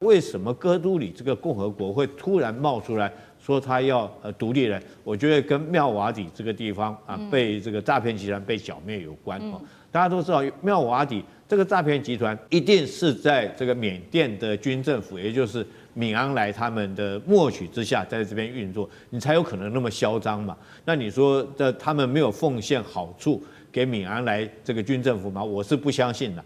为什么哥都里这个共和国会突然冒出来说他要独立呢？我觉得跟妙瓦底这个地方被这个诈骗集团被剿灭有关。大家都知道妙瓦底这个诈骗集团一定是在这个缅甸的军政府，也就是敏昂莱他们的默许之下，在这边运作，你才有可能那么嚣张嘛。那你说他们没有奉献好处给敏昂莱这个军政府吗？我是不相信的。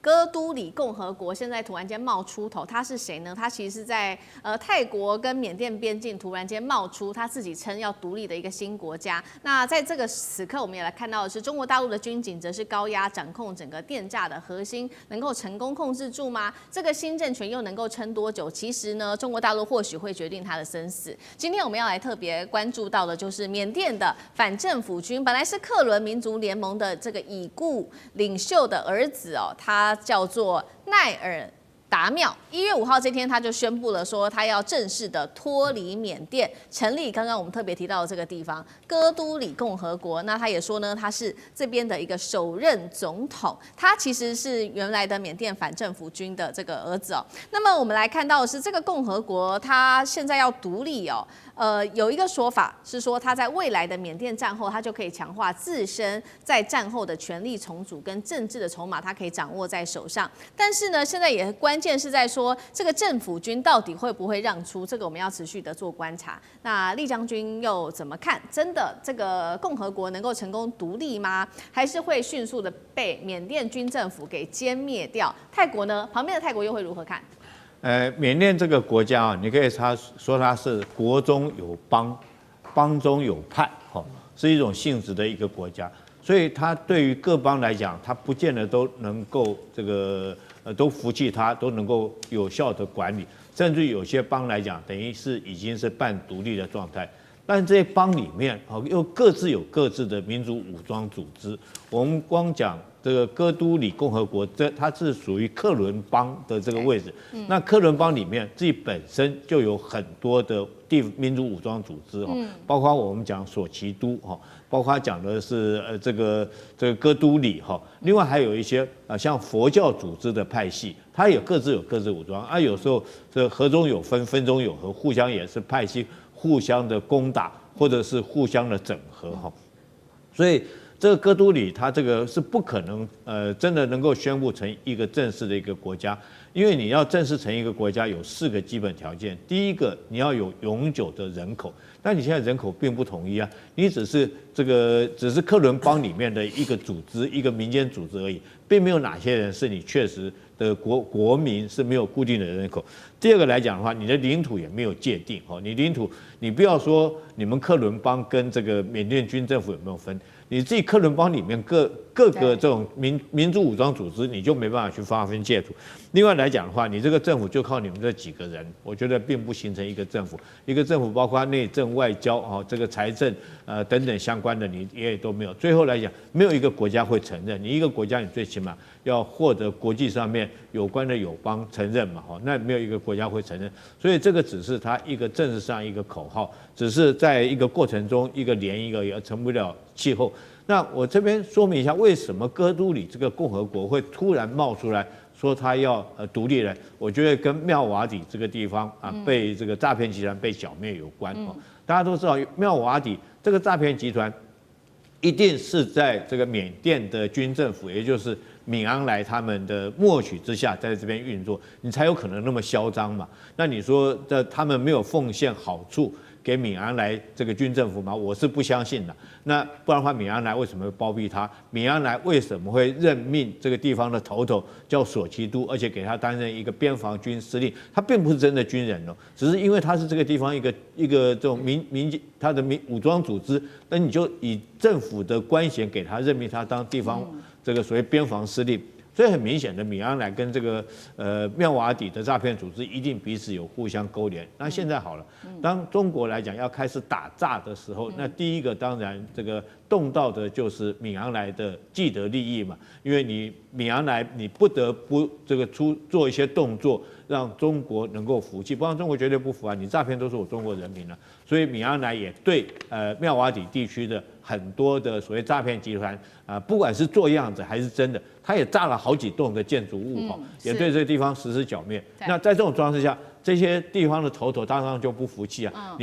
哥都里共和国现在突然间冒出头，他是谁呢？他其实是在泰国跟缅甸边境突然间冒出他自己称要独立的一个新国家。那在这个此刻，我们也来看到的是中国大陆的军警则是高压掌控整个电诈的核心，能够成功控制住吗？这个新政权又能够撑多久？其实呢，中国大陆或许会决定他的生死。今天我们要来特别关注到的就是缅甸的反政府军，本来是克伦民族联盟的这个已故领袖的儿子哦，他叫做奈尔达妙。1月5号这天，他就宣布了说，他要正式的脱离缅甸，成立刚刚我们特别提到的这个地方哥都里共和国。那他也说呢，他是这边的一个首任总统，他其实是原来的缅甸反政府军的这个儿子哦。那么我们来看到的是，这个共和国他现在要独立哦。有一个说法是说，他在未来的缅甸战后，他就可以强化自身在战后的权力重组跟政治的筹码，他可以掌握在手上。但是呢，现在也关键是在说，这个政府军到底会不会让出？这个我们要持续的做观察。那厉将军又怎么看？真的这个共和国能够成功独立吗？还是会迅速的被缅甸军政府给歼灭掉？泰国呢？旁边的泰国又会如何看？缅甸这个国家啊，你可以说它是国中有邦，邦中有派，是一种性质的一个国家。所以它对于各邦来讲，它不见得都能够都服气它，都能够有效的管理。甚至有些邦来讲，等于是已经是半独立的状态。但这些邦里面又各自有各自的民族武装组织。我们光讲这个哥都里共和国，它是属于克伦邦的这个位置。那克伦邦里面自己本身就有很多的民族武装组织包括我们讲索奇都包括讲的是这个哥都里另外还有一些像佛教组织的派系，它也各自有各自武装有时候这合中有分，分中有合，互相也是派系互相的攻打，或者是互相的整合所以这个哥都里它这个是不可能真的能够宣布成一个正式的一个国家，因为你要正式成一个国家有4个基本条件。第一个，你要有永久的人口，但你现在人口并不统一你只是克伦邦里面的一个组织，一个民间组织而已，并没有哪些人是你确实的国民是没有固定的人口。第二个来讲的话，你的领土也没有界定你领土，你不要说你们克伦邦跟这个缅甸军政府有没有分，你自己克伦邦里面各个这种民族武装组织，你就没办法去划分界土。另外来讲的话，你这个政府就靠你们这几个人，我觉得并不形成一个政府。一个政府包括内政、外交这个财政等等相关的，你也都没有。最后来讲，没有一个国家会承认你一个国家，你最起码要获得国际上面有关的友邦承认嘛那没有一个国家会承认。所以这个只是它一个政治上一个口号，只是在一个过程中一个连一个也成不了气候。那我这边说明一下，为什么哥都里这个共和国会突然冒出来说他要独立呢？我觉得跟妙瓦底这个地方被这个诈骗集团被剿灭有关大家都知道妙瓦底这个诈骗集团一定是在这个缅甸的军政府，也就是敏昂莱他们的默许之下，在这边运作，你才有可能那么嚣张嘛。那你说他们没有奉献好处给敏昂莱这个军政府吗？我是不相信的。那不然的话，敏昂莱为什么会包庇他？敏昂莱为什么会任命这个地方的头头叫索奇都，而且给他担任一个边防军司令？他并不是真的军人只是因为他是这个地方一个这种他的武装组织，那你就以政府的官衔给他任命他当地方这个所谓边防司令。所以很明显的，敏昂莱跟这个妙瓦底的诈骗组织一定彼此有互相勾连。那现在好了，当中国来讲要开始打诈的时候，那第一个当然这个动到的就是敏昂莱的既得利益嘛，因为你敏昂莱你不得不这个做一些动作，让中国能够服气，不然中国绝对不服啊！你诈骗都是我中国人民了，所以米昂莱也对妙瓦底地区的很多的所谓诈骗集团不管是做样子还是真的，他也炸了好几栋的建筑物也对这个地方实施剿灭。那在这种状况之下，这些地方的头当然就不服气啊！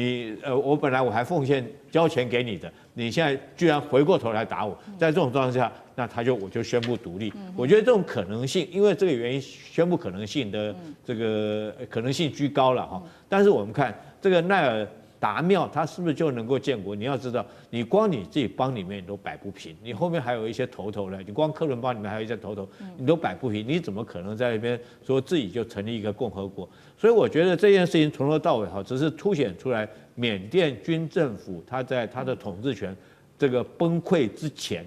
我本来我还奉献交钱给你的，你现在居然回过头来打我，在这种状况下，那我就宣布独立。我觉得这种可能性，因为这个原因宣布可能性的这个可能性居高了但是我们看这个奈尔达庙，它是不是就能够建国？你要知道，你光你自己邦里面你都摆不平，你后面还有一些头呢，你光克伦邦里面还有一些头，你都摆不平，你怎么可能在那边说自己就成立一个共和国？所以我觉得这件事情从头到尾只是凸显出来缅甸军政府它在它的统治权这个崩溃之前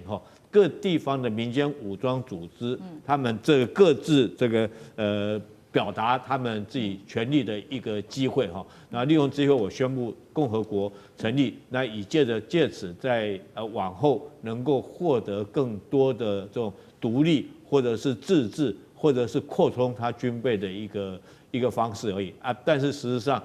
各地方的民间武装组织，他们这个各自这个表达他们自己权利的一个机会那利用机会，我宣布共和国成立，那以借此在往后能够获得更多的这种独立，或者是自治，或者是扩充它军备的一个方式而已但是事实上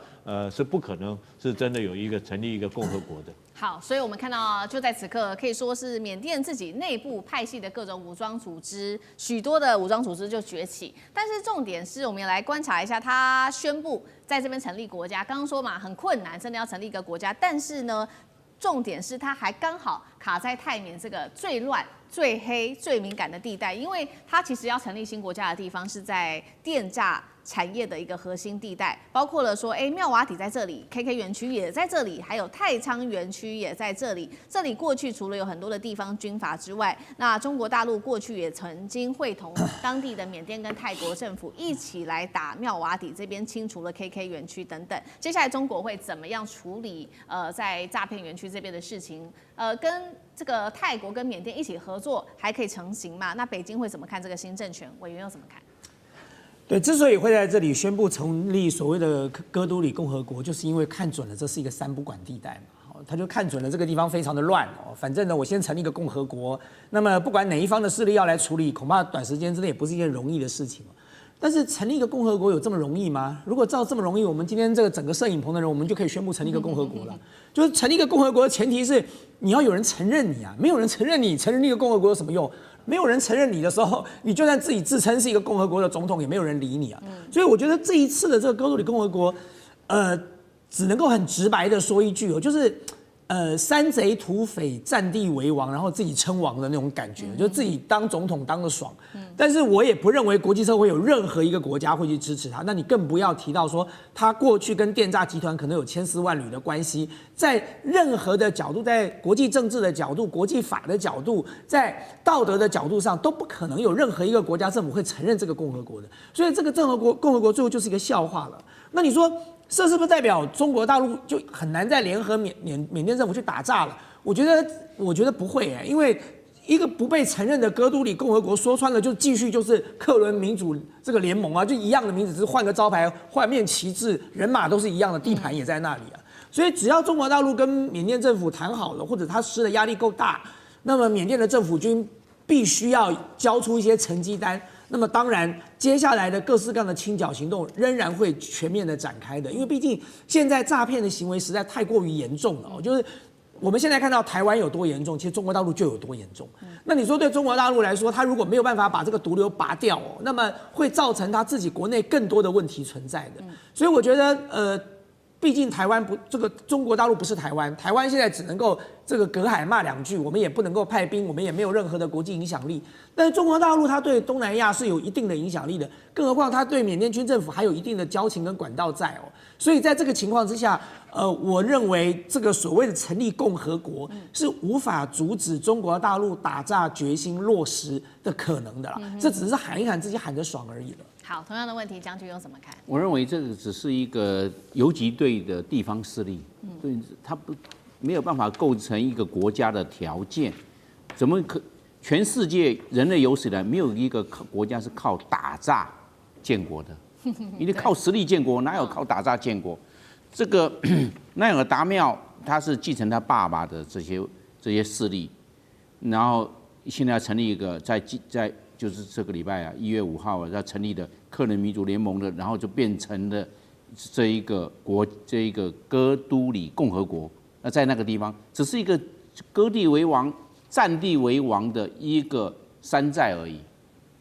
是不可能是真的有成立一个共和国的。好，所以我们看到，就在此刻，可以说是缅甸自己内部派系的各种武装组织，许多的武装组织就崛起。但是重点是我们也来观察一下，他宣布在这边成立国家，刚刚说嘛，很困难，真的要成立一个国家。但是呢，重点是他还刚好卡在泰缅这个最乱、最黑、最敏感的地带，因为他其实要成立新国家的地方是在电诈产业的一个核心地带，包括了说，妙瓦底在这里 ，KK 园区也在这里，还有太仓园区也在这里。这里过去除了有很多的地方军阀之外，那中国大陆过去也曾经会同当地的缅甸跟泰国政府一起来打妙瓦底这边，清除了 KK 园区等等。接下来中国会怎么样处理在诈骗园区这边的事情？跟这个泰国跟缅甸一起合作还可以成型吗？那北京会怎么看这个新政权？委员又怎么看？对，之所以会在这里宣布成立所谓的哥都里共和国，就是因为看准了这是一个三不管地带嘛，他就看准了这个地方非常的乱反正呢，我先成立一个共和国，那么不管哪一方的势力要来处理，恐怕短时间之内也不是一件容易的事情。但是成立一个共和国有这么容易吗？如果照这么容易，我们今天这个整个摄影棚的人，我们就可以宣布成立一个共和国了。就是成立一个共和国的前提是你要有人承认你啊，没有人承认你，承认一个共和国有什么用？没有人承认你的时候，你就算自己自称是一个共和国的总统，也没有人理你啊。所以我觉得这一次的这个哥都里共和国，只能够很直白的说一句就是山贼土匪占地为王，然后自己称王的那种感觉，就自己当总统当得爽。但是我也不认为国际社会有任何一个国家会去支持他。那你更不要提到说他过去跟电诈集团可能有千丝万缕的关系，在任何的角度，在国际政治的角度、国际法的角度、在道德的角度上，都不可能有任何一个国家政府会承认这个共和国的。所以这个共和国最后就是一个笑话了。那你说？这是不是代表中国大陆就很难再联合缅甸政府去打诈了？我觉得不会因为一个不被承认的哥都里共和国，说穿了就继续就是克伦民主这个联盟就一样的名字，只是换个招牌、换面旗帜，人马都是一样的，地盘也在那里所以只要中国大陆跟缅甸政府谈好了，或者他施的压力够大，那么缅甸的政府军必须要交出一些成绩单。那么当然，接下来的各式各样的清剿行动仍然会全面的展开的，因为毕竟现在诈骗的行为实在太过于严重了就是我们现在看到台湾有多严重，其实中国大陆就有多严重。那你说对中国大陆来说，他如果没有办法把这个毒瘤拔掉那么会造成他自己国内更多的问题存在的。所以我觉得毕竟台湾不，这个中国大陆不是台湾，台湾现在只能够这个隔海骂两句，我们也不能够派兵，我们也没有任何的国际影响力。但是中国大陆它对东南亚是有一定的影响力的，更何况它对缅甸军政府还有一定的交情跟管道在所以在这个情况之下，我认为这个所谓的成立共和国是无法阻止中国大陆打诈决心落实的可能的啦。这只是喊一喊自己喊得爽而已了。好，同样的问题，将军又怎么看？我认为这个只是一个游击队的地方势力，对，它没有办法构成一个国家的条件。怎么可？全世界人类有史以来没有一个国家是靠打诈建国的，你得靠实力建国，哪有靠打诈建国？这个奈尔达庙，他是继承他爸爸的这些势力，然后现在要成立一个在就是这个礼拜1月5号要成立的克伦民主联盟的，然后就变成了这一个哥都里共和国。那在那个地方，只是一个割地为王、占地为王的一个山寨而已。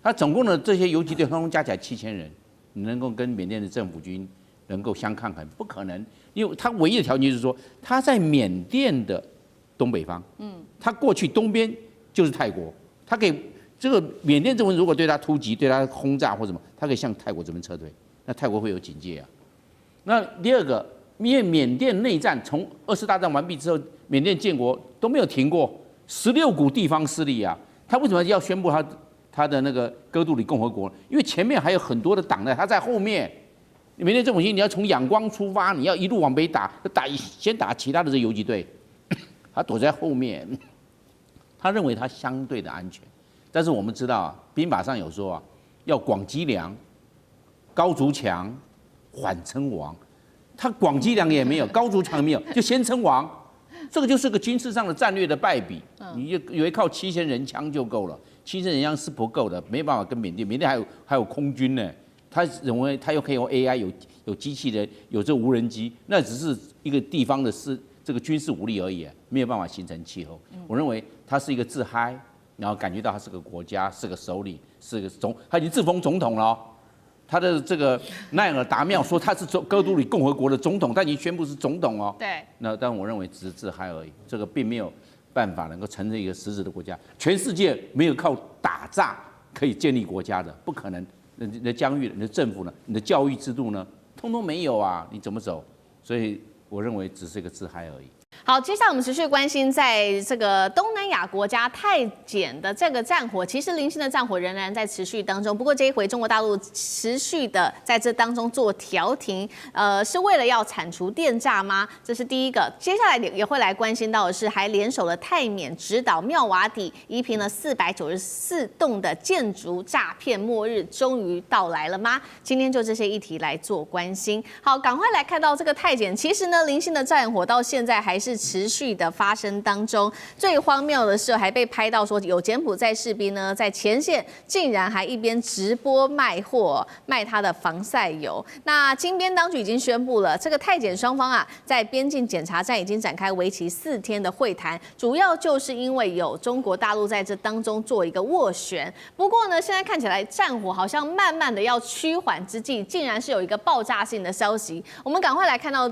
它总共的这些游击队，通通加起来7000人，你能够跟缅甸的政府军能够相抗衡？不可能，因为它唯一的条件就是说，它在缅甸的东北方，它过去东边就是泰国，它可以这个缅甸政府如果对它突击、对它轰炸或什么，它可以向泰国这边撤退，那泰国会有警戒啊。那第二个，因为缅甸内战从2次大战完毕之后，缅甸建国都没有停过，16股地方势力啊，他为什么要宣布他的那个哥都里共和国？因为前面还有很多的党呢，他在后面。缅甸政府军你要从仰光出发，你要一路往北打，先打其他的这游击队，他躲在后面，他认为他相对的安全。但是我们知道啊，兵法上有说啊，要广积粮，高筑墙，缓称王。他广积粮也没有，高筑墙也没有，就先称王。这个就是个军事上的战略的败笔。你以为靠7000人枪就够了？7000人枪是不够的，没办法跟缅甸还有空军呢。他认为他又可以用 AI 有机器人有这无人机，那只是一个地方的这个军事武力而已，没有办法形成气候。我认为他是一个自嗨，然后感觉到他是个国家，是个首领，是个他已经自封总统了。他的这个奈尔达妙说他是哥都里共和国的总统，他已经宣布是总统哦。对。那但我认为只是自嗨而已，这个并没有办法能够承认一个实质的国家。全世界没有靠打仗可以建立国家的，不可能。你的疆域、你的政府呢？你的教育制度呢？通通没有啊！你怎么走？所以我认为只是一个自嗨而已。好，接下来我们持续关心在这个东南亚国家泰检的这个战火，其实零星的战火仍然在持续当中。不过这一回中国大陆持续的在这当中做调停，是为了要铲除电诈吗？这是第一个。接下来也会来关心到的是，还联手了泰缅指导妙瓦底，夷平了494栋的建筑诈骗末日终于到来了吗？今天就这些议题来做关心。好，赶快来看到这个泰检，其实呢，零星的战火到现在还是持续的发生当中。最荒谬的是，还被拍到说有柬埔寨士兵呢，在前线竟然还一边直播卖货，卖他的防晒油。那金边当局已经宣布了，这个泰检双方啊，在边境检查站已经展开为期4天的会谈，主要就是因为有中国大陆在这当中做一个斡旋。不过呢，现在看起来战火好像慢慢的要趋缓之际，竟然是有一个爆炸性的消息。我们赶快来看到，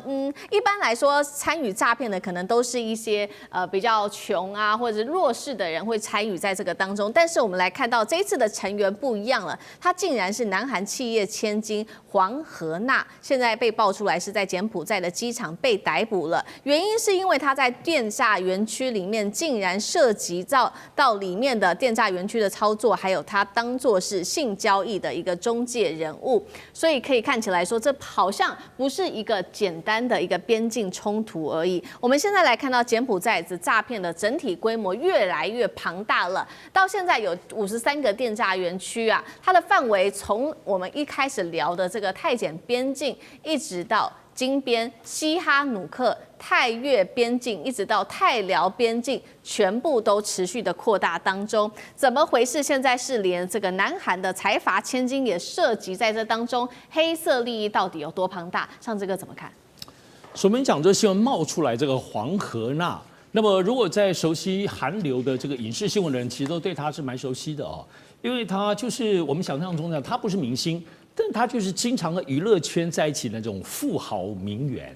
一般来说参与诈骗的可能都是一些比较穷啊或者是弱势的人会参与在这个当中，但是我们来看到这一次的成员不一样了，他竟然是南韩企业千金黄河娜，现在被爆出来是在柬埔寨的机场被逮捕了，原因是因为他在电诈园区里面竟然涉及到里面的电诈园区的操作，还有他当作是性交易的一个中介人物，所以可以看起来说这好像不是一个简单的一个边境冲突而已。我们现在来看到柬埔寨的诈骗的整体规模越来越庞大了，到现在有53个电诈园区啊，它的范围从我们一开始聊的这个泰柬边境，一直到金边、西哈努克、泰越边境，一直到泰辽边境，全部都持续的扩大当中。怎么回事？现在是连这个南韩的财阀千金也涉及在这当中，黑色利益到底有多庞大？上这个怎么看？所以我们讲这新闻冒出来，这个黄河娜，那么如果在熟悉韩流的这个影视新闻的人，其实都对他是蛮熟悉的哦，因为他就是我们想象中的，他不是明星。但他就是经常和娱乐圈在一起的那种富豪名媛，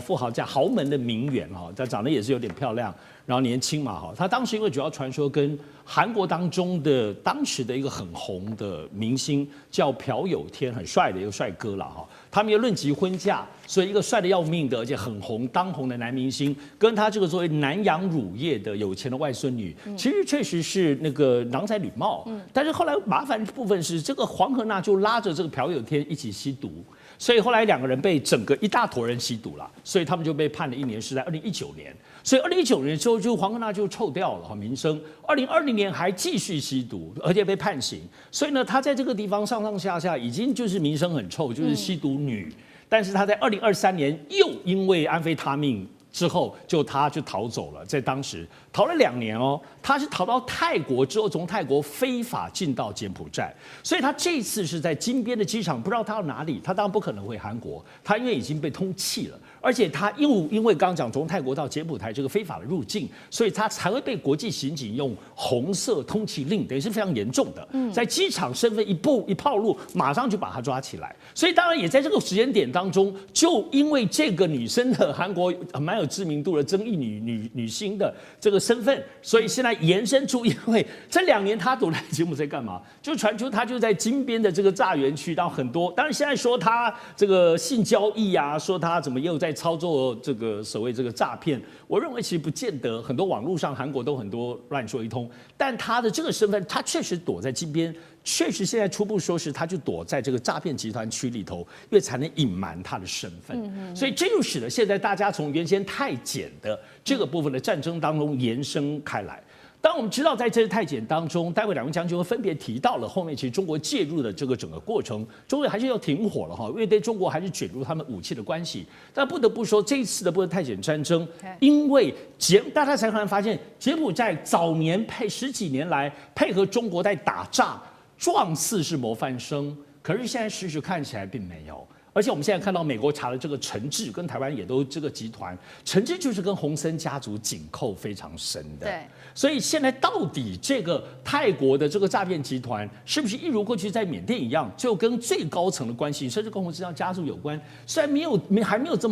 富豪加豪门的名媛哈，他长得也是有点漂亮，然后年轻嘛哈。他当时因为主要传说跟韩国当中的当时的一个很红的明星叫朴有天，很帅的一个帅哥了哈。他们也论及婚嫁，所以一个帅的要命的而且很红当红的男明星，跟他这个作为南洋乳业的有钱的外孙女，其实确实是那个郎才女貌。但是后来麻烦的部分是，这个黄河娜就拉着这个朴有天一起吸毒，所以后来2个人被整个一大坨人吸毒了，所以他们就被判了1年，是在2019年。所以2019年之后，就黄河娜就臭掉了名声。2020年还继续吸毒，而且被判刑。所以呢，他在这个地方上上下下已经就是名声很臭，就是吸毒女。但是他在2023年又因为安非他命之后，他就逃走了，在当时逃了2年哦，他是逃到泰国之后，从泰国非法进到柬埔寨，所以他这次是在金边的机场，不知道他到哪里，他当然不可能回韩国，他因为已经被通缉了，而且他因为刚刚讲从泰国到柬埔寨这个非法的入境，所以他才会被国际刑警用红色通缉令，等于是非常严重的，在机场身份一暴露，马上就把他抓起来，所以当然也在这个时间点当中，就因为这个女生的韩国蛮有知名度的争议女星的这个身份，所以现在延伸出，因为这2年她躲在柬埔寨干嘛？就传出她就在金边的这个炸园区，到很多，当然现在说她这个性交易啊，说她怎么又在操作这个所谓这个诈骗，我认为其实不见得，很多网络上韩国都很多乱说一通，但她的这个身份，她确实躲在金边。确实，现在初步说是他就躲在这个诈骗集团区里头，因为才能隐瞒他的身份。所以这就使得现在大家从原先泰检的这个部分的战争当中延伸开来。当我们知道在这次泰检当中，待会2位将军会分别提到了后面其实中国介入的这个整个过程，中国还是要停火了哈，因为对中国还是卷入他们武器的关系。但不得不说，这一次的泰检战争，因为大家才可能发现，柬埔寨早年10几年来配合中国在打仗。状似是模范生，可是现在事实看起来并没有。而且我们现在看到美国查的这个陈志，跟台湾也都这个集团，陈志就是跟洪森家族紧扣非常深的。对，所以现在到底这个泰国的这个诈骗集团，是不是一如过去在缅甸一样，就跟最高层的关系，甚至跟洪森家族有关？虽然还没有这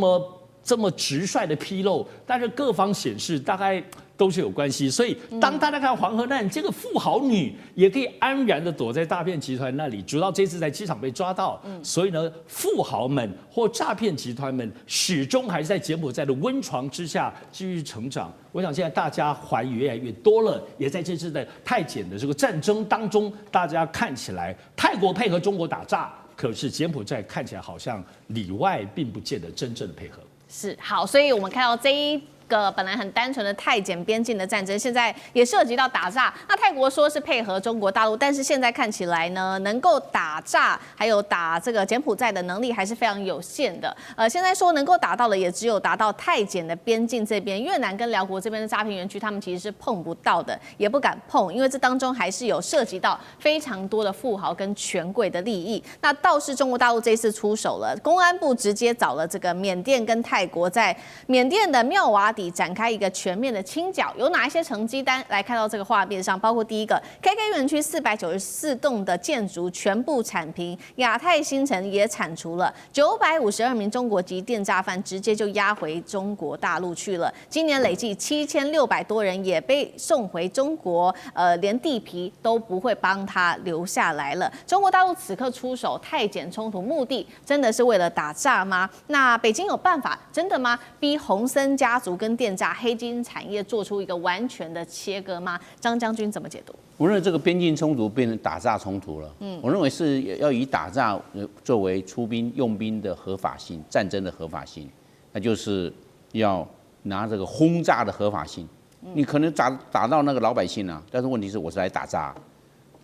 么直率的披露，但是各方显示大概都是有关系。所以当大家看黄河难，这个富豪女也可以安然的躲在诈骗集团那里，直到这次在机场被抓到。所以呢，富豪们或诈骗集团们始终还是在柬埔寨的温床之下继续成长。我想现在大家怀疑越来越多了，也在这次的泰检的这个战争当中，大家看起来泰国配合中国打仗，可是柬埔寨看起来好像里外并不见得真正的配合。是好，所以我们看到这一个本来很单纯的泰柬边境的战争，现在也涉及到打诈。那泰国说是配合中国大陆，但是现在看起来呢，能够打诈还有打这个柬埔寨的能力还是非常有限的。现在说能够打到的也只有达到泰柬的边境这边，越南跟辽国这边的诈骗园区，他们其实是碰不到的，也不敢碰，因为这当中还是有涉及到非常多的富豪跟权贵的利益。那倒是中国大陆这次出手了，公安部直接找了这个缅甸跟泰国，在缅甸的妙瓦底展开一个全面的清剿，有哪一些成绩单来看到这个画面上？包括第一个 ，KK 园区494栋的建筑全部铲平，亚太新城也铲除了952名中国籍电诈犯，直接就押回中国大陆去了。今年累计7600多人也被送回中国，连地皮都不会帮他留下来了。中国大陆此刻出手泰柬冲突，目的真的是为了打诈吗？那北京有办法真的吗？逼洪森家族跟电诈黑金产业做出一个完全的切割吗？张将军怎么解读？我认为这个边境冲突变成打诈冲突了。我认为是要以打诈作为出兵用兵的合法性，战争的合法性，那就是要拿这个轰炸的合法性。你可能打到那个老百姓啊，但是问题是我是来打诈。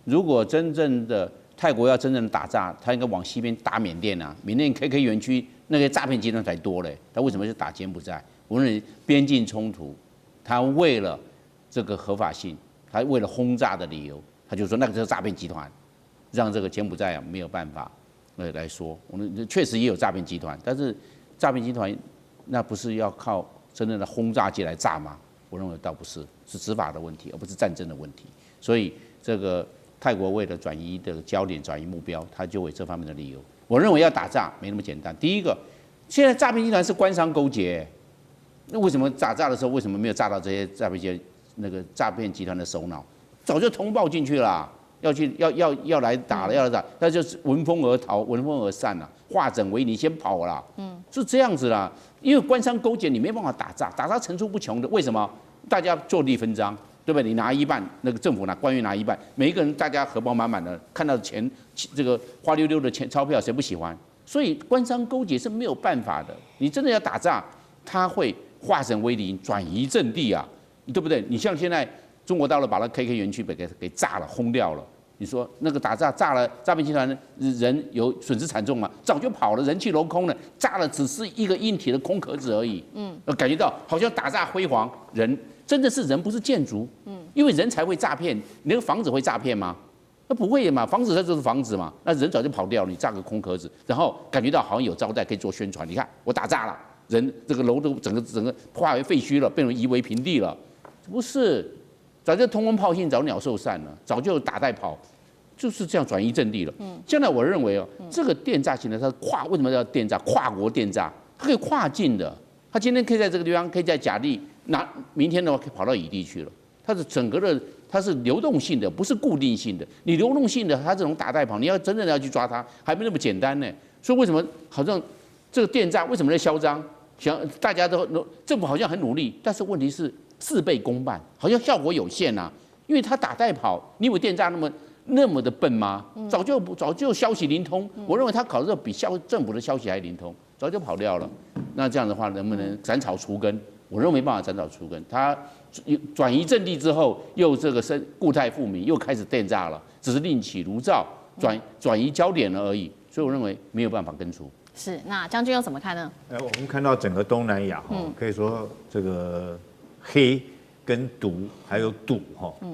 如果真正的泰国要真正的打诈，他应该往西边打缅甸啊，缅甸 KK 园区那个诈骗集团才多嘞，他为什么是打柬埔寨？我认为边境冲突，他为了这个合法性，他为了轰炸的理由，他就说那个是诈骗集团，让这个柬埔寨啊没有办法来说。我们确实也有诈骗集团，但是诈骗集团那不是要靠真正的轰炸机来炸吗？我认为倒不是，是执法的问题，而不是战争的问题。所以这个泰国为了转移的焦点、转移目标，他就为这方面的理由。我认为要打诈没那么简单。第一个，现在诈骗集团是官商勾结。那为什么打诈的时候，为什么没有炸到这些诈骗集团的首脑？早就通报进去了，要来打了，要来打，那就是闻风而逃，闻风而散了，化整为零，先跑了，是这样子啦。因为官商勾结，你没办法打诈，打诈层出不穷的。为什么？大家坐地分赃，对不对？你拿一半，那个政府官员拿一半，每一个人大家荷包满满的，看到钱这个花溜溜的钞票，谁不喜欢？所以官商勾结是没有办法的。你真的要打诈，他会化整为零，转移阵地啊，对不对？你像现在中国大陆把那 KK 园区给炸了、轰掉了，你说那个打炸了，诈骗集团人有损失惨重吗？早就跑了，人去楼空了，炸了只是一个硬体的空壳子而已。感觉到好像打炸辉煌，人真的是人不是建筑。因为人才会诈骗，你那个房子会诈骗吗？那不会嘛，房子它就是房子嘛，那人早就跑掉了，你炸个空壳子，然后感觉到好像有招待可以做宣传。你看我打炸了，人这个楼都整个化为废墟了，变成夷为平地了，不是？早就通风报信，早鸟兽散了，早就打带跑。就是这样转移阵地了。将来我认为这个电诈型的，它为什么叫电诈？跨国电诈，它可以跨境的。它今天可以在这个地方，可以在甲地，明天的话可以跑到乙地去了。它是整个的，它是流动性的，不是固定性的。你流动性的，它这种打带跑，你要真正的要去抓它，还没那么简单呢。所以为什么好像这个电诈为什么在嚣张？大家都政府好像很努力，但是问题是事倍功半，好像效果有限啊。因为它打带跑，你以为电诈那么的笨吗？早就消息灵通。我认为他考虑比政府的消息还灵通，早就跑掉了。那这样的话，能不能斩草除根？我认为没办法斩草除根。他转移阵地之后，又这个固态复萌，又开始电诈了，只是另起炉灶，转移焦点了而已。所以我认为没有办法根除。是，那将军又怎么看呢？我们看到整个东南亚可以说这个黑跟毒还有赌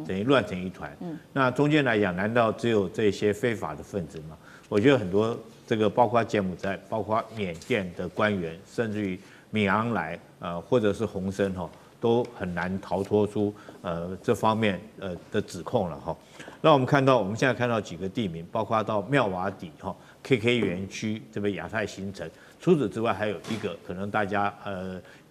等于乱成一团。那中间来讲，难道只有这些非法的分子吗？我觉得很多这个包括柬埔寨、包括缅甸的官员，甚至于敏昂莱或者是洪森都很难逃脱出这方面的指控了那我们现在看到几个地名，包括到妙瓦底KK 园区这边亚太新城。除此之外，还有一个可能大家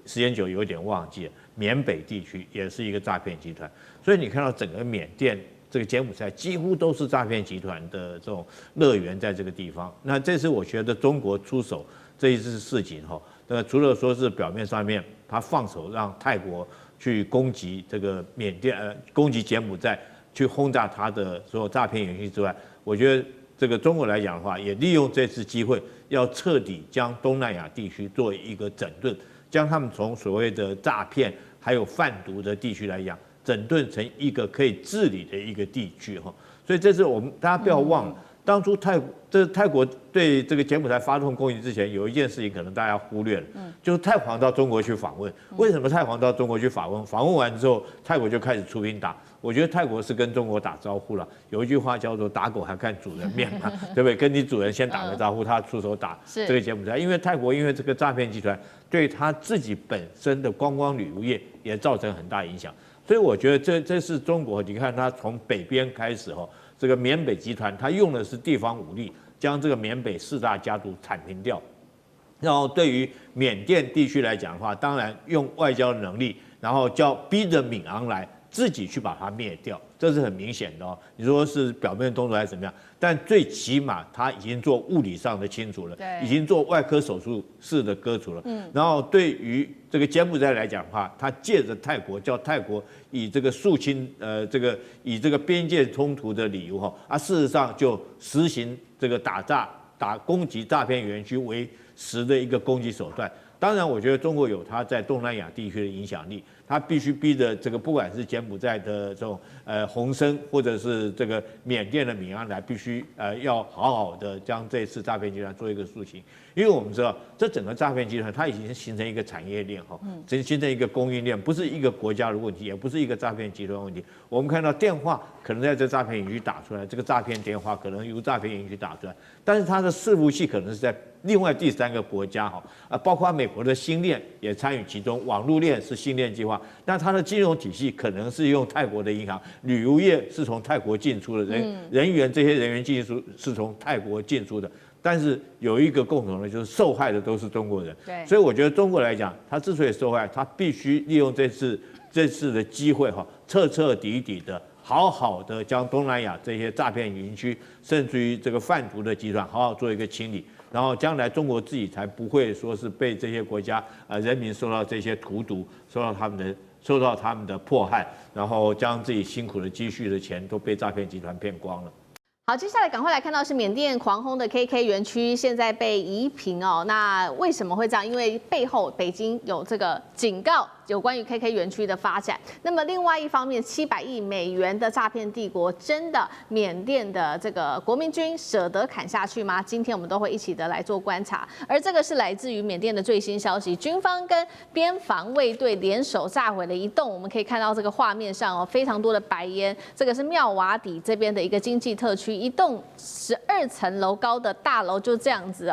时间久有点忘记了，缅北地区也是一个诈骗集团。所以你看到整个缅甸这个柬埔寨几乎都是诈骗集团的这种乐园，在这个地方。那这次我觉得中国出手这一次事情那除了说是表面上面他放手让泰国去攻击这个缅甸攻击柬埔寨，去轰炸他的所有诈骗园区之外，我觉得这个中国来讲的话，也利用这次机会，要彻底将东南亚地区做一个整顿，将他们从所谓的诈骗还有贩毒的地区来讲，整顿成一个可以治理的一个地区所以这次我们大家不要忘了，当初泰国对这个柬埔寨发动攻击之前，有一件事情可能大家忽略了，就是太皇到中国去访问。为什么太皇到中国去访问？访问完之后，泰国就开始出兵打。我觉得泰国是跟中国打招呼了。有一句话叫做"打狗还看主人面"嘛，对不对？跟你主人先打个招呼，他出手打这个柬埔寨。因为泰国因为这个诈骗集团对他自己本身的观光旅游业也造成很大影响。所以我觉得这是中国，你看他从北边开始这个缅北集团他用的是地方武力，将这个缅北4大家族铲平掉。然后对于缅甸地区来讲的话，当然用外交能力，然后逼着敏昂莱自己去把它灭掉，这是很明显的你说是表面动作还是怎么样？但最起码他已经做物理上的清除了，已经做外科手术式的割除了。然后对于这个柬埔寨来讲的话，他借着泰国叫泰国以这个肃清以这个边界冲突的理由事实上就实行这个攻击诈骗园区为实的一个攻击手段。当然，我觉得中国有它在东南亚地区的影响力，它必须逼着这个不管是柬埔寨的这种洪森，或者是这个缅甸的敏昂莱，必须要好好的将这次诈骗集团做一个肃清。因为我们知道，这整个诈骗集团它已经形成一个产业链形成一个供应链，不是一个国家的问题，也不是一个诈骗集团问题。我们看到电话可能在这诈骗园区打出来，这个诈骗电话可能由诈骗园区打出来，但是它的伺服器可能是在另外第3个国家包括美国的星链也参与其中，网络链是星链计划，那它的金融体系可能是用泰国的银行，旅游业是从泰国进出的，人员这些人员进出是从泰国进出的。但是有一个共同的，就是受害的都是中国人。对，所以我觉得中国来讲，他之所以受害，他必须利用这次的机会彻底的、好好的将东南亚这些诈骗园区，甚至于这个贩毒的集团，好好做一个清理。然后将来中国自己才不会说是被这些国家人民受到这些荼毒，受到他们的迫害，然后将自己辛苦的积蓄的钱都被诈骗集团骗光了。好，接下来赶快来看到是缅甸狂轰的 KK 园区，现在被夷平那为什么会这样？因为背后北京有这个警告有关于 KK 园区的发展。那么另外一方面，700亿美元的诈骗帝国，真的缅甸的这个国民军舍得砍下去吗？今天我们都会一起的来做观察。而这个是来自于缅甸的最新消息，军方跟边防卫队联手炸毁了一栋，我们可以看到这个画面上非常多的白烟。这个是妙瓦底这边的一个经济特区，一栋12层楼高的大楼就这样子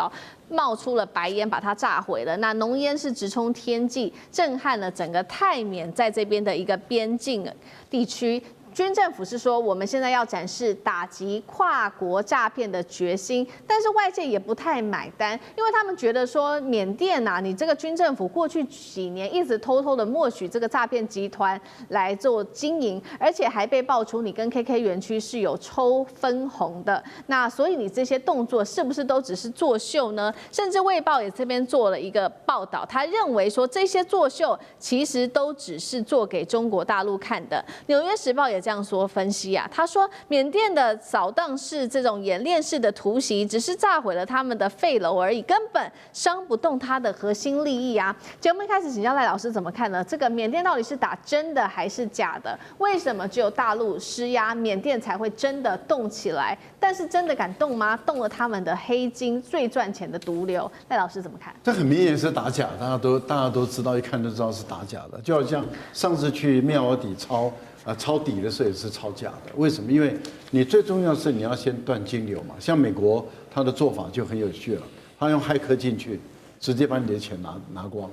冒出了白烟，把它炸毁了。那浓烟是直冲天际，震撼了整个泰缅在这边的一个边境地区。军政府是说，我们现在要展示打击跨国诈骗的决心，但是外界也不太买单，因为他们觉得说，缅甸你这个军政府过去几年一直偷偷的默许这个诈骗集团来做经营，而且还被爆出你跟 KK 园区是有抽分红的，那所以你这些动作是不是都只是作秀呢？甚至《卫报》也这边做了一个报道，他认为说这些作秀其实都只是做给中国大陆看的。《纽约时报》也这样说分析他说缅甸的扫荡式这种演练式的突袭，只是炸毁了他们的废楼而已，根本伤不动他的核心利益啊。节目一开始请教赖老师怎么看呢？这个缅甸到底是打真的还是假的？为什么只有大陆施压，缅甸才会真的动起来？但是真的敢动吗？动了他们的黑金，最赚钱的毒瘤。赖老师怎么看？这很明显是打假，大家都知道，一看就知道是打假的。就好像上次去妙瓦底抄底的时候也是抄假的。为什么？因为你最重要是你要先断金流嘛。像美国他的做法就很有趣了，他用骇客进去，直接把你的钱拿光，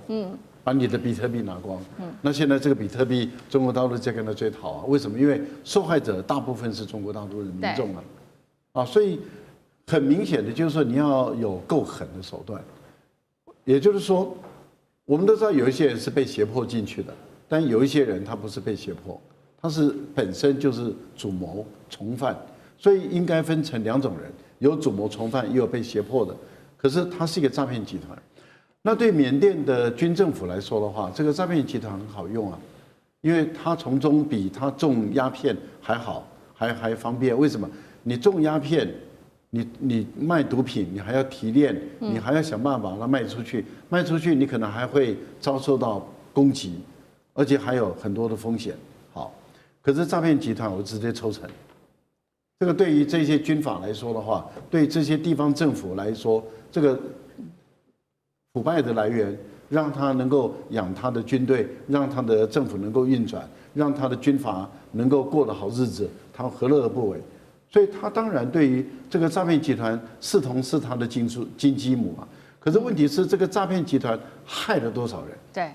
把你的比特币拿光。那现在这个比特币，中国大陆在跟他追讨为什么？因为受害者大部分是中国大陆的民众所以很明显的就是说你要有够狠的手段。也就是说，我们都知道有一些人是被胁迫进去的，但有一些人他不是被胁迫，他是本身就是主谋从犯，所以应该分成2种人，有主谋从犯，也有被胁迫的。可是他是一个诈骗集团。那对缅甸的军政府来说的话，这个诈骗集团很好用因为他从中比他种鸦片还好，还方便。为什么？你种鸦片，你卖毒品，你还要提炼，你还要想办法把它卖出去，卖出去你可能还会遭受到攻击，而且还有很多的风险。好，可是诈骗集团我直接抽成。这个对于这些军阀来说的话，对这些地方政府来说，这个腐败的来源，让他能够养他的军队，让他的政府能够运转，让他的军阀能够过得好日子，他何乐而不为？所以他当然对于这个诈骗集团视同是他的金鸡母嘛。可是问题是，这个诈骗集团害了多少人？对。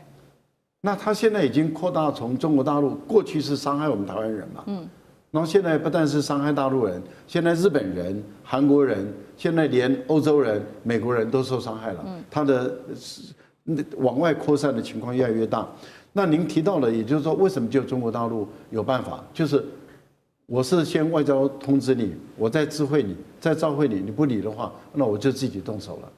那他现在已经扩大从中国大陆，过去是伤害我们台湾人嘛，然后现在不但是伤害大陆人，现在日本人、韩国人，现在连欧洲人、美国人都受伤害了。他的往外扩散的情况越来越大。那您提到了，也就是说，为什么只有中国大陆有办法？就是我是先外交通知你，我再知会你，再召会你，你不理的话，那我就自己动手了。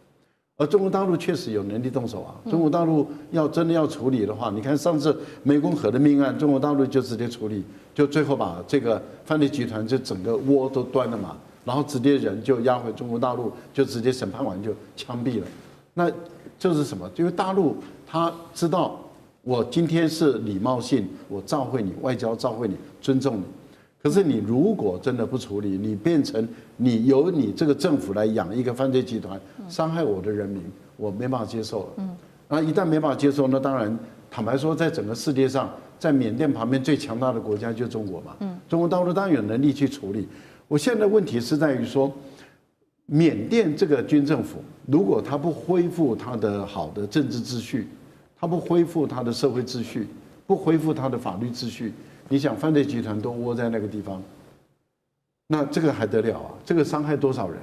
而中国大陆确实有能力动手中国大陆真的要处理的话，你看上次湄公河的命案，中国大陆就直接处理，就最后把这个犯罪集团就整个窝都端了嘛，然后直接人就押回中国大陆，就直接审判完就枪毙了。那这是什么？因为大陆他知道我今天是礼貌性，我召会你，外交召会你，尊重你。可是你如果真的不处理，你变成由你这个政府来养一个犯罪集团，伤害我的人民，我没办法接受了。那一旦没办法接受，那当然坦白说，在整个世界上，在缅甸旁边最强大的国家就是中国嘛。中国大陆当然有能力去处理。我现在问题是在于说，缅甸这个军政府，如果他不恢复他的好的政治秩序，他不恢复他的社会秩序，不恢复他的法律秩序。你想犯罪集团都窝在那个地方，那这个还得了这个伤害多少人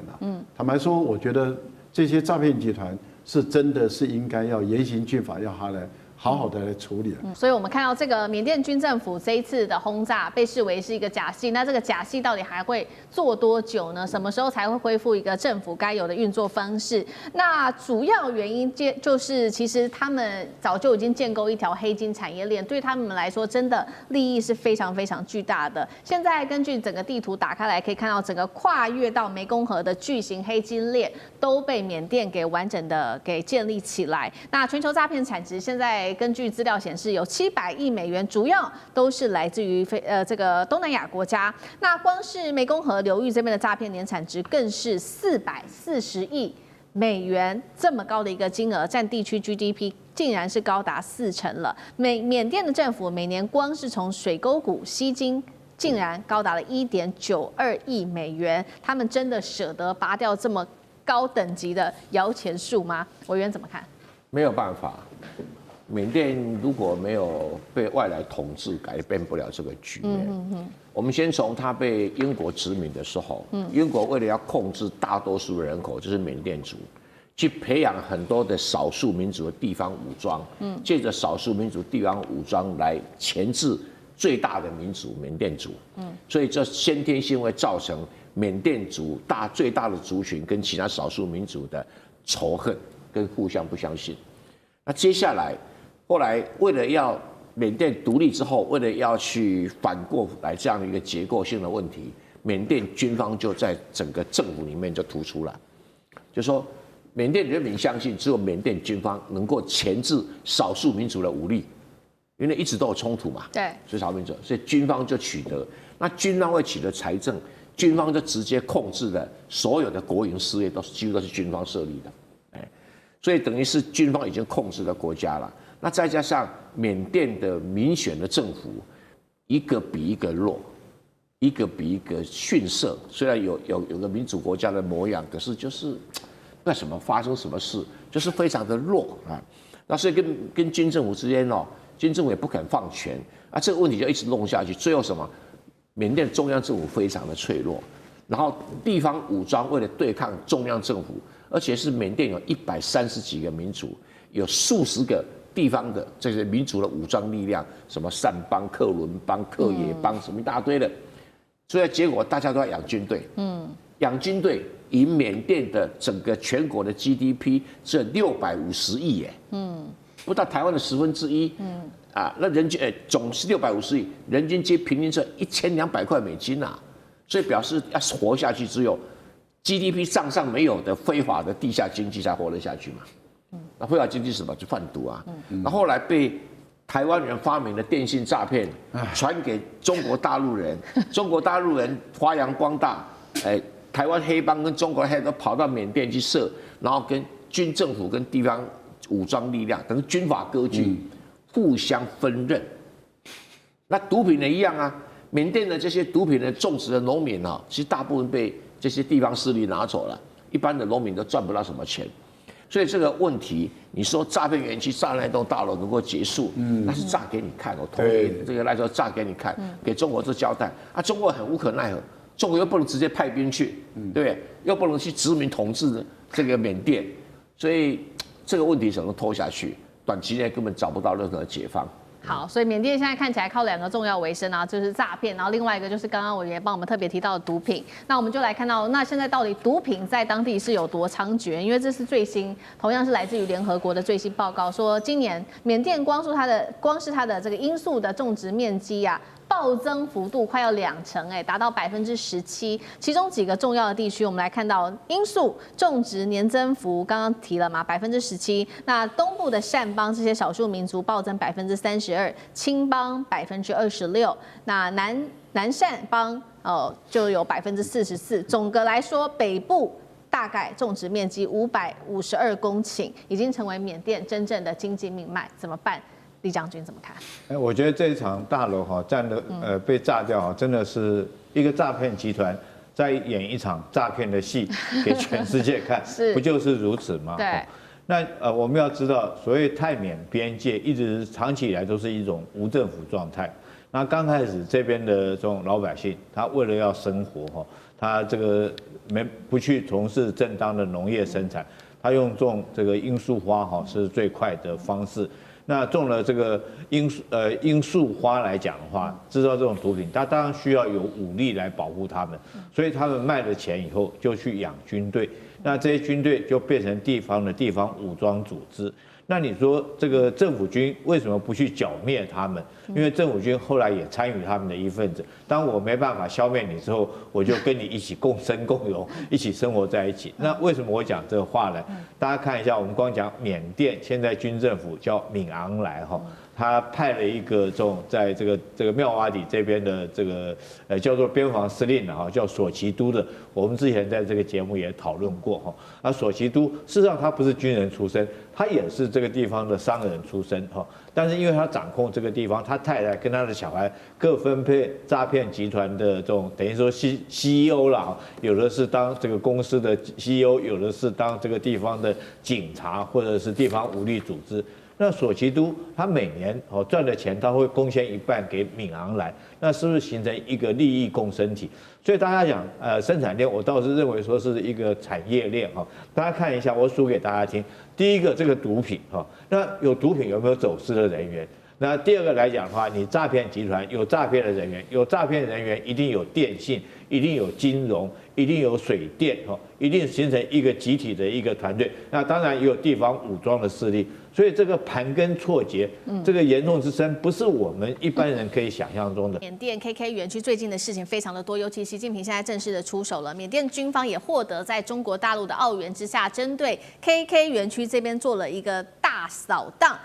坦白说，我觉得这些诈骗集团是真的是应该要严刑峻法，要他来好好的来处理所以我们看到这个缅甸军政府这一次的轰炸被视为是一个假戏，那这个假戏到底还会做多久呢？什么时候才会恢复一个政府该有的运作方式？那主要原因就是其实他们早就已经建构一条黑金产业链，对他们来说真的利益是非常非常巨大的。现在根据整个地图打开来，可以看到整个跨越到湄公河的巨型黑金链都被缅甸给完整的给建立起来。那全球诈骗产值现在根据资料显示，有700亿美元，主要都是来自于这个东南亚国家。那光是湄公河流域这边的诈骗年产值更是440亿美元，这么高的一个金额，占地区 GDP 竟然是高达40%了。缅甸的政府每年光是从水沟谷吸金，竟然高达了1.92亿美元，他们真的舍得拔掉这么高等级的摇钱树吗？委员怎么看？没有办法，缅甸如果没有被外来统治，改变不了这个局面。我们先从它被英国殖民的时候，英国为了要控制大多数人口，就是缅甸族，去培养很多的少数民族的地方武装，借着少数民族地方武装来钳制最大的民族缅甸族，所以这先天性会造成缅甸族最大的族群跟其他少数民族的仇恨跟互相不相信。那接下来，后来为了要缅甸独立之后，为了要去反过来这样的一个结构性的问题，缅甸军方就在整个政府里面就突出了，就说缅甸人民相信只有缅甸军方能够钳制少数民族的武力。因为一直都有冲突嘛，对，所以少数民族，所以军方就取得，那军方会取得财政，军方就直接控制了所有的国营事业，几乎都是军方设立的，所以等于是军方已经控制了国家了。那再加上缅甸的民选的政府，一个比一个弱，一个比一个逊色。虽然有个民主国家的模样，可是就是不知道什么发生什么事，就是非常的弱啊。那所以跟军政府之间军政府也不肯放权啊，这个问题就一直弄下去。最后什么？缅甸中央政府非常的脆弱，然后地方武装为了对抗中央政府，而且是缅甸有130几个民族，有数十个地方的这些民族的武装力量，什么善邦、克伦邦、克也邦，什么一大堆的。所以结果大家都在养军队，养军队以缅甸的整个全国的 GDP 是650亿耶，不到台湾的1/10，那人均总是650亿，人均平均是1200块美金啊，所以表示要活下去，只有 GDP 账上没有的非法的地下经济才活得下去嘛。那非法经济是什么？就贩毒啊。那后来被台湾人发明的电信诈骗，传给中国大陆人，中国大陆人发扬光大，台湾黑帮跟中国黑帮都跑到缅甸去设，然后跟军政府跟地方武装力量等军阀割据，互相分任。那毒品也一样啊，缅甸的这些毒品的种植的农民其实大部分被这些地方势力拿走了，一般的农民都赚不到什么钱。所以这个问题，你说诈骗园区炸那栋大楼能够结束，那是炸给你看，我同意这个来说炸给你看，给中国做交代啊。中国很无可奈何，中国又不能直接派兵去，对不对？又不能去殖民统治这个缅甸，所以这个问题只能拖下去，短期内根本找不到任何解放。好，所以缅甸现在看起来靠2个重要为生啊，就是诈骗，然后另外一个就是刚刚委员帮我们特别提到的毒品。那我们就来看到，那现在到底毒品在当地是有多猖獗？因为这是最新，同样是来自于联合国的最新报告，说今年缅甸光是它的这个罂粟的种植面积啊，暴增幅度快要20%，达到17%。其中几个重要的地区，我们来看到罂粟种植年增幅，刚刚提了嘛，17%。那东部的善邦这些少数民族暴增32%，青邦26%，那南善邦就有44%。总的来说，北部大概种植面积552公顷，已经成为缅甸真正的经济命脉，怎么办？李将军怎么看？我觉得这一场大楼占的被炸掉真的是一个诈骗集团在演一场诈骗的戏给全世界看，不就是如此吗？对。那我们要知道，所谓泰缅边界一直长期以来都是一种无政府状态。那刚开始这边的这种老百姓，他为了要生活他这个不去从事正当的农业生产，他用种这个罂粟花是最快的方式。那种了这个罂粟花来讲的话，制造这种毒品，它当然需要有武力来保护他们，所以他们卖了钱以后就去养军队。那这些军队就变成地方武装组织。那你说这个政府军为什么不去剿灭他们？因为政府军后来也参与他们的一份子。当我没办法消灭你之后，我就跟你一起共生共荣，一起生活在一起。那为什么我讲这个话呢？大家看一下，我们光讲缅甸现在军政府叫敏昂莱哈。他派了一个这种在这个妙瓦底这边的这个叫做边防司令的哈，叫索奇都的，我们之前在这个节目也讨论过哈。那索奇都事实上他不是军人出身，他也是这个地方的商人出身哈。但是因为他掌控这个地方，他太太跟他的小孩各分配诈骗集团的这种等于说 CEO 啦，有的是当这个公司的 CEO， 有的是当这个地方的警察或者是地方武力组织。那索奇都他每年赚的钱，他会贡献一半给敏昂莱，那是不是形成一个利益共生体？所以大家讲生产链，我倒是认为说是一个产业链哈。大家看一下，我数给大家听。第一个，这个毒品哈，那有毒品有没有走私的人员？那第二个来讲的话，你诈骗集团有诈骗的人员，有诈骗人员一定有电信，一定有金融，一定有水电哈，一定形成一个集体的一个团队。那当然也有地方武装的势力。所以这个盘根错节，这个严重之深，不是我们一般人可以想象中的。缅甸 KK 园区最近的事情非常的多，尤其习近平现在正式的出手了，缅甸军方也获得在中国大陆的澳元之下，针对 KK 园区这边做了一个大扫荡，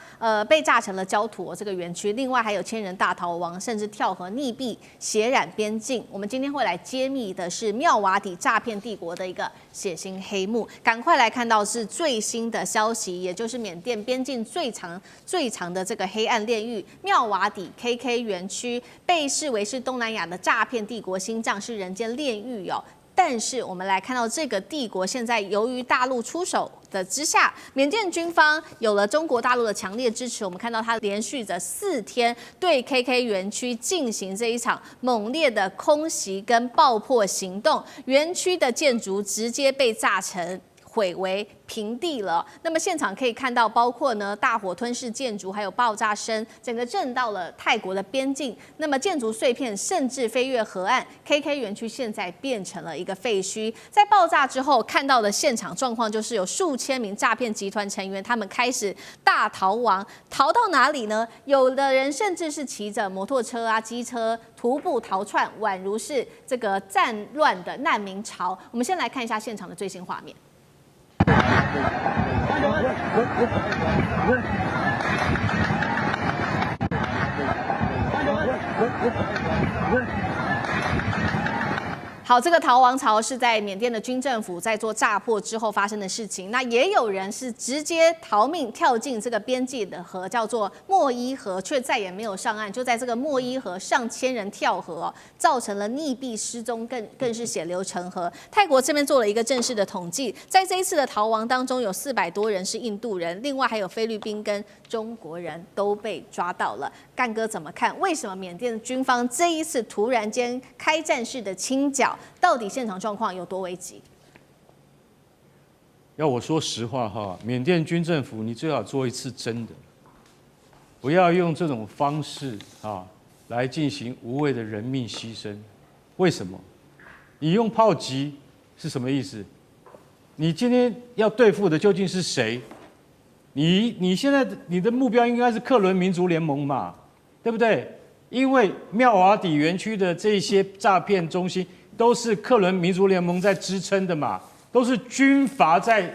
被炸成了焦土这个园区，另外还有千人大逃亡，甚至跳河溺毙，血染边境。我们今天会来揭秘的是妙瓦底诈骗帝国的一个血腥黑幕，赶快来看到是最新的消息，也就是缅甸边境最长的这个黑暗炼狱妙瓦底 KK 园区，被视为是东南亚的诈骗帝国心脏，是人间炼狱哦。但是我们来看到这个帝国现在由于大陆出手的之下，缅甸军方有了中国大陆的强烈支持，我们看到它连续的4天对 KK 园区进行这一场猛烈的空袭跟爆破行动，园区的建筑直接被炸成毁为平地了。那么现场可以看到，包括呢大火吞噬建筑，还有爆炸声，整个震到了泰国的边境。那么建筑碎片甚至飞越河岸 ，KK 园区现在变成了一个废墟。在爆炸之后看到的现场状况，就是有数千名诈骗集团成员，他们开始大逃亡，逃到哪里呢？有的人甚至是骑着摩托车啊、机车徒步逃窜，宛如是这个战乱的难民潮。我们先来看一下现场的最新画面。好，这个逃亡潮是在缅甸的军政府在做炸破之后发生的事情。那也有人是直接逃命跳进这个边界的河，叫做莫伊河，却再也没有上岸。就在这个莫伊河，上千人跳河，造成了溺毙失踪，更是血流成河。泰国这边做了一个正式的统计，在这一次的逃亡当中，有400多人是印度人，另外还有菲律宾跟中国人都被抓到了。干哥怎么看？为什么缅甸的军方这一次突然间开战式的清剿？到底现场状况有多危急？要我说实话哈，缅甸军政府你最好做一次真的，不要用这种方式啊来进行无谓的人命牺牲。为什么？你用炮击是什么意思？你今天要对付的究竟是谁？你现在你的目标应该是克伦民族联盟嘛，对不对？因为妙瓦底园区的这些诈骗中心都是克伦民族联盟在支撑的嘛，都是军阀在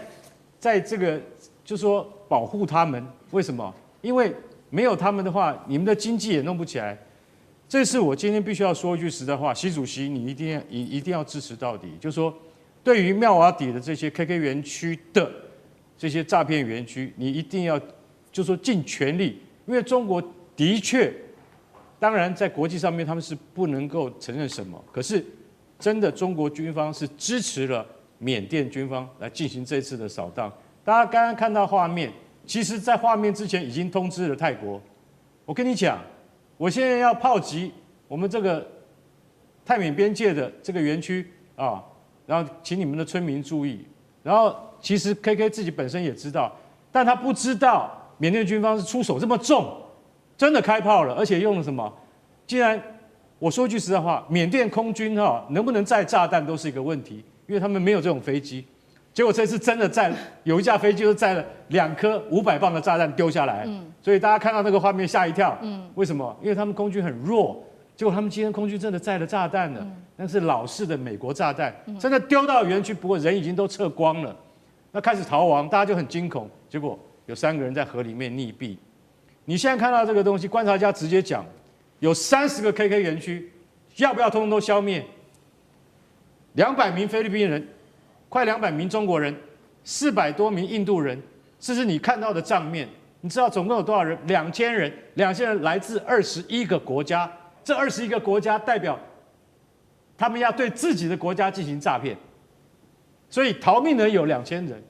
这个就说保护他们。为什么？因为没有他们的话，你们的经济也弄不起来。这是我今天必须要说一句实在话，习主席你一定要支持到底，就是说对于妙瓦底的这些 KK 园区的这些诈骗园区，你一定要就说尽全力，因为中国的确，当然在国际上面他们是不能够承认什么，可是真的中国军方是支持了缅甸军方来进行这次的扫荡。大家刚刚看到画面，其实在画面之前已经通知了泰国，我跟你讲，我现在要炮击我们这个泰缅边界的这个园区啊，然后请你们的村民注意。然后其实 KK 自己本身也知道，但他不知道缅甸军方是出手这么重，真的开炮了，而且用了什么？既然我说句实在话，缅甸空军能不能载炸弹都是一个问题，因为他们没有这种飞机。结果这次真的有一架飞机就载了2颗500磅的炸弹丢下来，所以大家看到那个画面吓一跳。为什么？因为他们空军很弱，结果他们今天空军真的载了炸弹了，那是老式的美国炸弹，真的丢到园区，不过人已经都撤光了，那开始逃亡，大家就很惊恐。结果有3个人在河里面溺毙。你现在看到这个东西，观察家直接讲，有30个 KK 园区，要不要通通都消灭？200名菲律宾人。快200名中国人，400多名印度人，这是你看到的账面。你知道总共有多少人？2000人，2000人来自21个国家。这21个国家代表他们要对自己的国家进行诈骗，所以逃命的有2000人。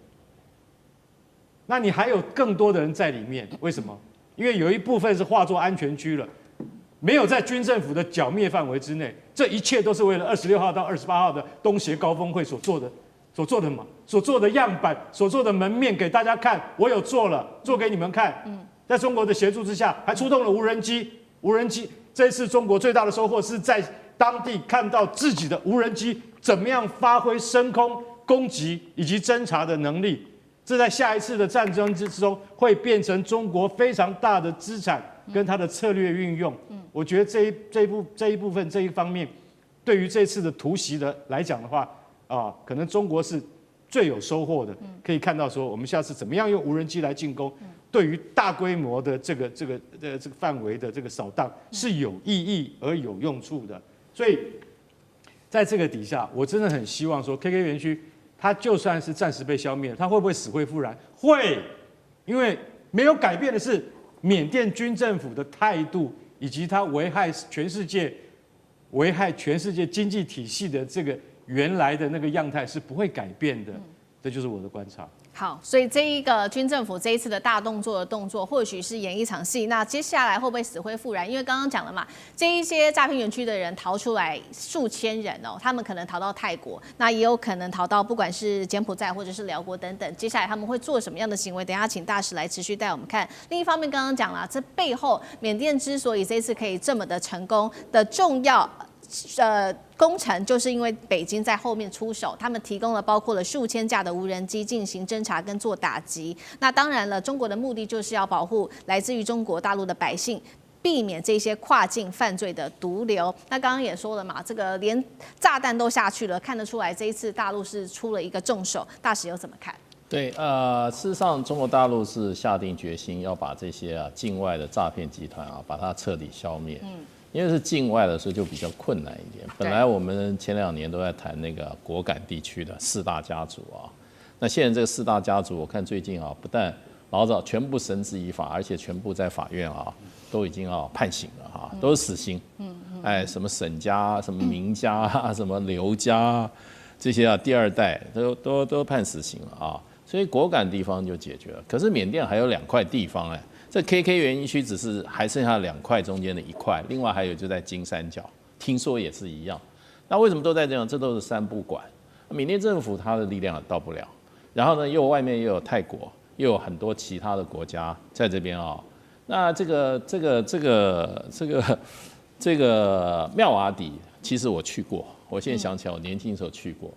那你还有更多的人在里面，为什么？因为有一部分是划作安全区了，没有在军政府的剿灭范围之内。这一切都是为了26号到28号的东协高峰会所做的样板，所做的门面给大家看，我有做了，做给你们看。在中国的协助之下，还出动了无人机。无人机这一次中国最大的收获是在当地看到自己的无人机怎么样发挥升空攻击以及侦察的能力。这在下一次的战争之中会变成中国非常大的资产跟它的策略运用。我觉得这一部分这一方面，对于这次的突袭的来讲的话，可能中国是最有收获的。可以看到说，我们下次怎么样用无人机来进攻，对于大规模的这个范围的这个扫荡是有意义而有用处的。所以在这个底下，我真的很希望说 ，KK 园区它就算是暂时被消灭，它会不会死灰复燃？会，因为没有改变的是缅甸军政府的态度，以及它危害全世界经济体系的这个原来的那个样态是不会改变的。这就是我的观察。好，所以这一个军政府这一次的大动作，或许是演一场戏。那接下来会不会死灰复燃？因为刚刚讲了嘛，这一些诈骗园区的人逃出来数千人哦，他们可能逃到泰国，那也有可能逃到不管是柬埔寨或者是辽国等等。接下来他们会做什么样的行为？等一下请大使来持续带我们看。另一方面，刚刚讲了，这背后缅甸之所以这次可以这么的成功的重要。工程就是因为北京在后面出手，他们提供了包括了数千架的无人机进行侦查跟做打击。那当然了，中国的目的就是要保护来自于中国大陆的百姓，避免这些跨境犯罪的毒瘤。那刚刚也说了嘛，这个连炸弹都下去了，看得出来这一次大陆是出了一个重手。大使又怎么看？对，事实上，中国大陆是下定决心要把这些境外的诈骗集团把它彻底消灭。因为是境外的，所以就比较困难一点。本来我们前2年都在谈那个果敢地区的4大家族那现在这个4大家族，我看最近不但老早全部绳之以法，而且全部在法院都已经判刑了都是死刑。什么沈家、什么明家、什么刘家这些第2代都判死刑了所以果敢地方就解决了。可是缅甸还有2块地方这 KK 园区只是还剩下2块中间的1块，另外还有就在金三角，听说也是一样。那为什么都在这样？这都是3不管。缅甸政府它的力量也到不了，然后呢，外面又有泰国，又有很多其他的国家在这边那这个妙瓦底，其实我去过，我现在想起来，我年轻的时候去过。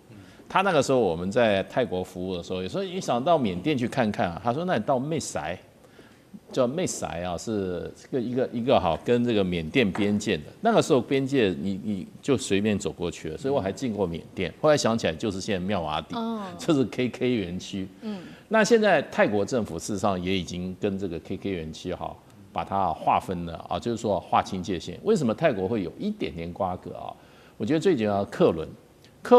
他那个时候我们在泰国服务的时候，有时候一想到缅甸去看看他说那你到妹塞。叫妹塞是一个跟这个缅甸边界的，那个时候边界你就随便走过去了，所以我还进过缅甸。后来想起来就是现在妙瓦底，这是 KK 园区。那现在泰国政府事实上也已经跟这个 KK 园区把它划分了就是说划清界限。为什么泰国会有一点点瓜葛我觉得最主要克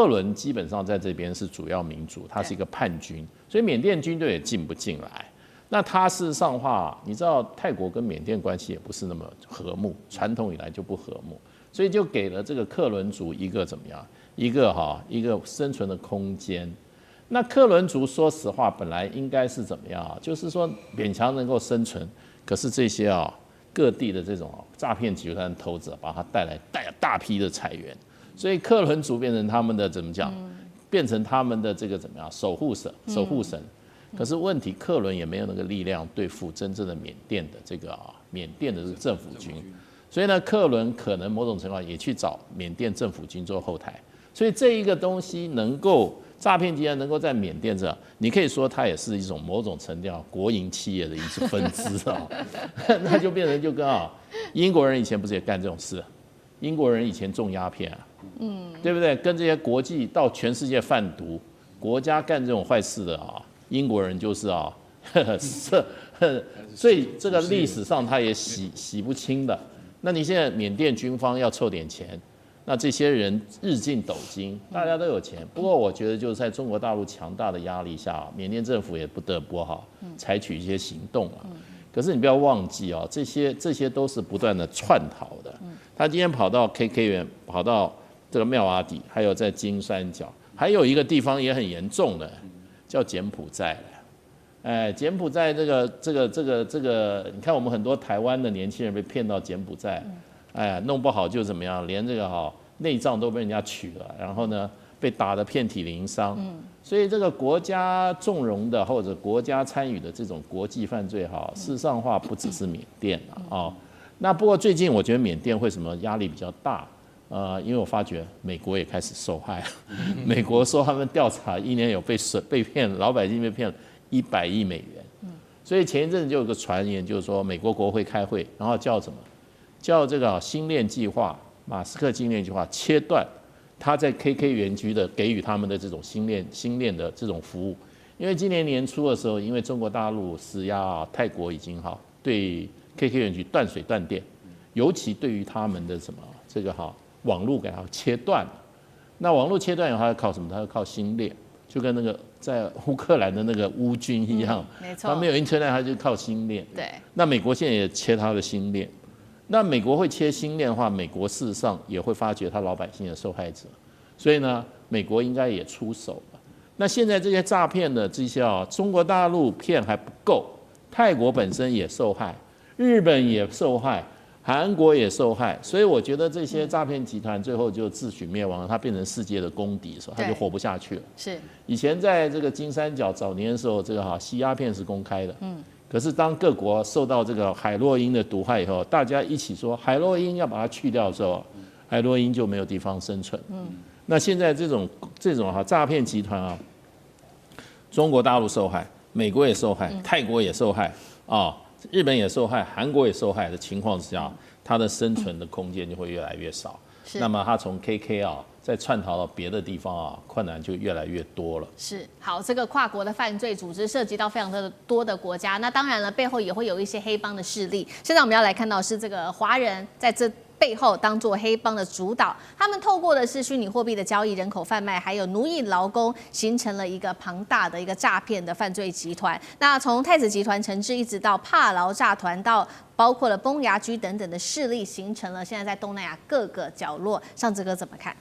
伦基本上在这边是主要民主，他是一个叛军，所以缅甸军队也进不进来。那他事实上的话，你知道泰国跟缅甸关系也不是那么和睦，传统以来就不和睦，所以就给了这个克伦族一个怎么样，一个生存的空间。那克伦族说实话本来应该是怎么样就是说勉强能够生存，可是这些各地的这种诈骗集团偷子把它带大批的财源，所以克伦族变成他们的怎么讲，变成他们的这个怎么样守护神。可是问题，克伦也没有那个力量对付真正的缅甸的这个政府军，所以呢，克伦可能某种程度上也去找缅甸政府军做后台，所以这一个东西能够诈骗集团能够在缅甸这样，你可以说它也是一种某种程度国营企业的一种分支啊，那就变成就跟英国人以前不是也干这种事？英国人以前种鸦片啊，对不对？跟这些国际到全世界贩毒国家干这种坏事的英国人就是所以这个历史上他也洗不清的。那你现在缅甸军方要凑点钱，那这些人日进斗金，大家都有钱。不过我觉得就是在中国大陆强大的压力下，缅甸政府也不得不采取一些行动了。可是你不要忘记这些都是不断的窜逃的。他今天跑到 KK 园，跑到这个妙瓦底，还有在金三角，还有一个地方也很严重的，叫柬埔寨。柬埔寨这个，你看我们很多台湾的年轻人被骗到柬埔寨，弄不好就怎么样，连这个内脏都被人家取了，然后呢被打得遍体鳞伤。所以这个国家纵容的或者国家参与的这种国际犯罪事实上话不只是缅甸那不过最近我觉得缅甸为什么压力比较大？因为我发觉美国也开始受害，美国说他们调查一年有被骗，老百姓被骗了100亿美元。所以前一阵子就有个传言，就是说美国国会开会，然后叫什么？叫这个星链计划，马斯克星链计划切断他在 KK 园区的给予他们的这种星链的这种服务。因为今年年初的时候，因为中国大陆施压泰国已经对 KK 园区断水断电，尤其对于他们的这个网络给它切断了。那网络切断以后，它要靠什么？它要靠星链，就跟那个在乌克兰的那个乌军一样，没错，它没有 Internet，它就靠星链。对。那美国现在也切它的星链。那美国会切星链的话，美国事实上也会发觉他老百姓的受害者，所以呢，美国应该也出手了。那现在这些诈骗的这些中国大陆骗还不够，泰国本身也受害，日本也受害，韩国也受害，所以我觉得这些诈骗集团最后就自取灭亡了，它变成世界的公敌的时候，它就活不下去了。是。以前在这个金三角早年的时候，这个吸鸦片是公开的，可是当各国受到这个海洛因的毒害以后，大家一起说海洛因要把它去掉的时候，海洛因就没有地方生存。那现在这种诈骗集团中国大陆受害，美国也受害，泰国也受害日本也受害，韩国也受害的情况之下，它的生存的空间就会越来越少。那么它从 KK 再窜逃到别的地方困难就越来越多了。是，好，这个跨国的犯罪组织涉及到非常多的国家，那当然了，背后也会有一些黑帮的势力。现在我们要来看到是这个华人在这背后当作黑帮的主导，他们透过的是虚拟货币的交易、人口贩卖，还有奴役劳工，形成了一个庞大的一个诈骗的犯罪集团。那从太子集团惩治，一直到帕劳诈团，到包括了崩牙驹等等的势力，形成了现在在东南亚各个角落。尚志哥怎么看？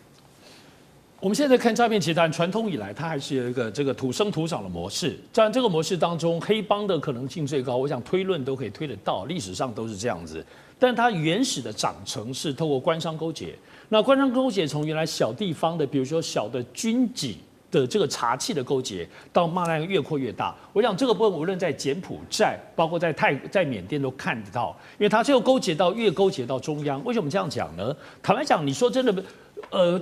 我们现在看诈骗集团，传统以来它还是有一个这个土生土长的模式。在这个模式当中，黑帮的可能性最高，我想推论都可以推得到，历史上都是这样子。但它原始的长成是透过官商勾结。那官商勾结从原来小地方的，比如说小的军警的这个茶器的勾结，到慢慢越扩越大。我想这个部分无论在柬埔寨，包括在缅甸都看得到，因为它最后越勾结到中央。为什么这样讲呢？坦白讲，你说真的。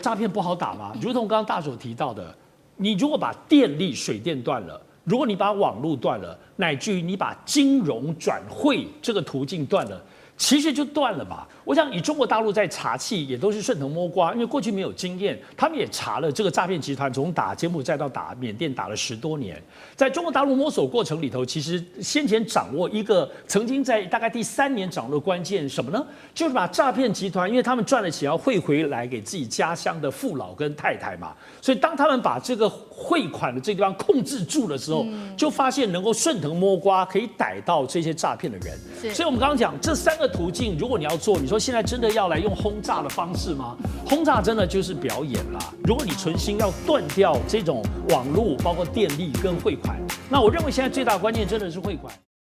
诈骗不好打吗？如同刚刚大所提到的，你如果把电力、水电断了，如果你把网络断了，乃至于你把金融转汇这个途径断了，其实就断了吧。我想以中国大陆在查器也都是顺藤摸瓜，因为过去没有经验，他们也查了这个诈骗集团从打柬埔寨到打缅甸打了10多年，在中国大陆摸索过程里头，其实先前掌握一个曾经在大概第3年掌握的关键什么呢？就是把诈骗集团，因为他们赚了钱要汇回来给自己家乡的父老跟太太嘛，所以当他们把这个汇款的这个地方控制住的时候，就发现能够顺藤摸瓜，可以逮到这些诈骗的人。所以我们刚刚讲这3个途径，如果你要做，你说现在真的要来用轰炸的方式吗？轰炸真的就是表演啦。如果你存心要断掉这种网络，包括电力跟汇款，那我认为现在最大的关键真的是汇款。